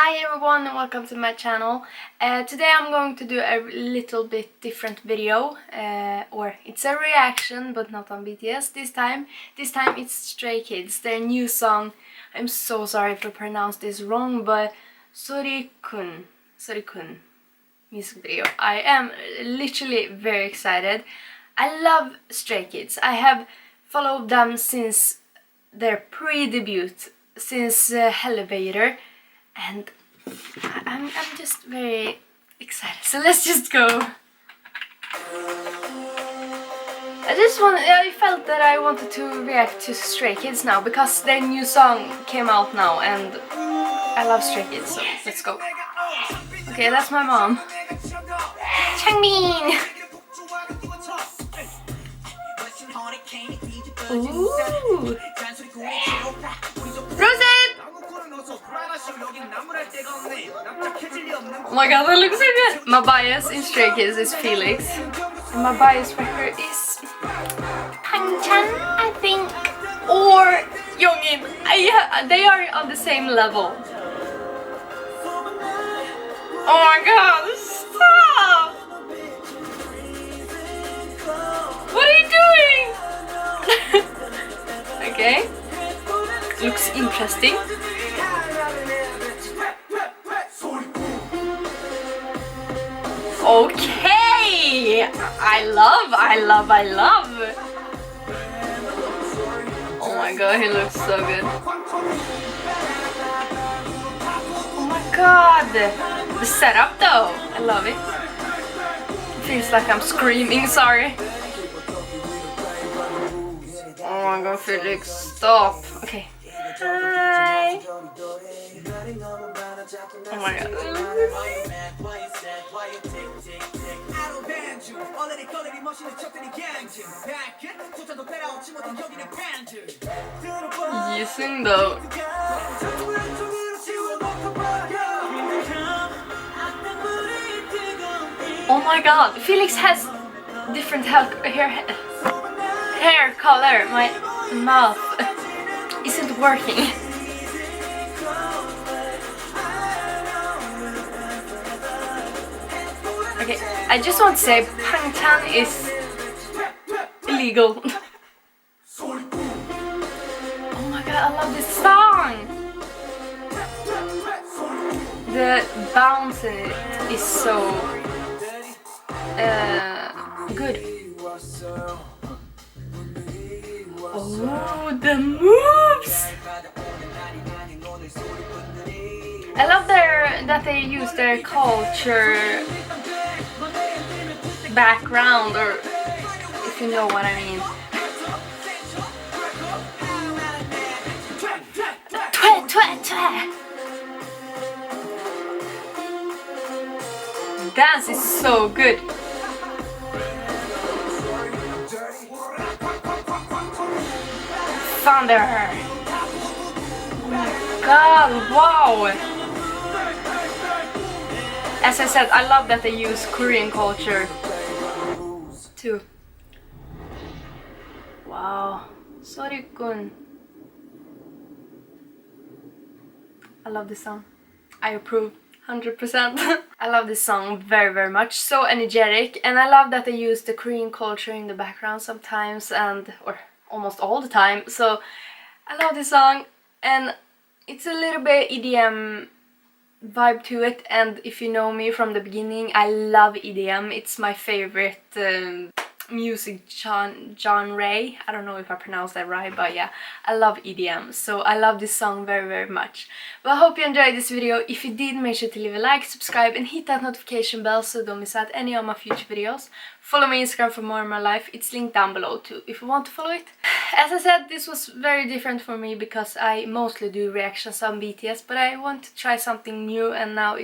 Hi everyone and welcome to my channel. Today I'm going to do a little bit different video, or it's a reaction but not on BTS this time. This time it's Stray Kids, their new song. I'm so sorry if I pronounced this wrong, but Sorikun music video. I am literally very excited. I love Stray Kids. I have followed them since their pre-debut, since Elevator. And I'm just very excited. So let's just go. I felt that I wanted to react to Stray Kids now because their new song came out now and I love Stray Kids, so let's go. Okay, that's my mom. Changbin! Ooh! Rosette! Oh my god, that looks so good! My bias in Stray Kids is Felix. And my bias for her is Hang-chan, I think. Or Youngin. They are on the same level. Oh my god, stop! What are you doing? Okay. Looks interesting. Okay! I love. Oh my god, he looks so good. Oh my god! The setup though, I love it. It feels like I'm screaming, sorry. Oh my god, Felix, stop. Okay. Hi! Oh my god. You sing though. Oh my god, Felix has different hair color. My mouth isn't working. Okay, I just want to say Pangtan is illegal. Oh my god, I love this song! The bounce in it is so good. Oh, the moves! I love that they use their culture background, or if you know what I mean. Dance is so good. Thunder. Oh my god, wow. As I said, I love that they use Korean culture too. Wow. Sorikun. I love this song. I approve 100%. I love this song very much. So energetic, and I love that they use the Korean culture in the background sometimes, or almost all the time. So I love this song, and it's a little bit EDM vibe to it, and if you know me from the beginning, I love EDM. It's my favorite music genre. I don't know if I pronounced that right, but yeah, I love EDM, so I love this song very much. But I hope you enjoyed this video. If you did, make sure to leave a like, subscribe, and hit that notification bell so don't miss out any of my future videos. Follow my Instagram for more of my life. It's linked down below too if you want to follow it. As I said, this was very different for me because I mostly do reactions on BTS, but I want to try something new, and now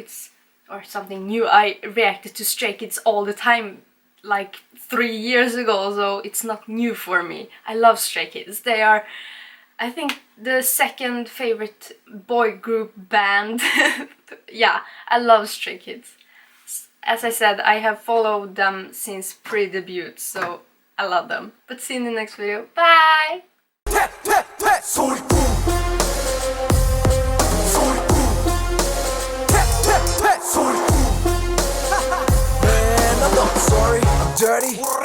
something new. I reacted to Stray Kids all the time like 3 years ago, so it's not new for me. I love Stray Kids. They are, I think, the second favorite boy group band. Yeah, I love Stray Kids. As I said, I have followed them since pre-debut, so I love them. But see you in the next video. Bye! dirty.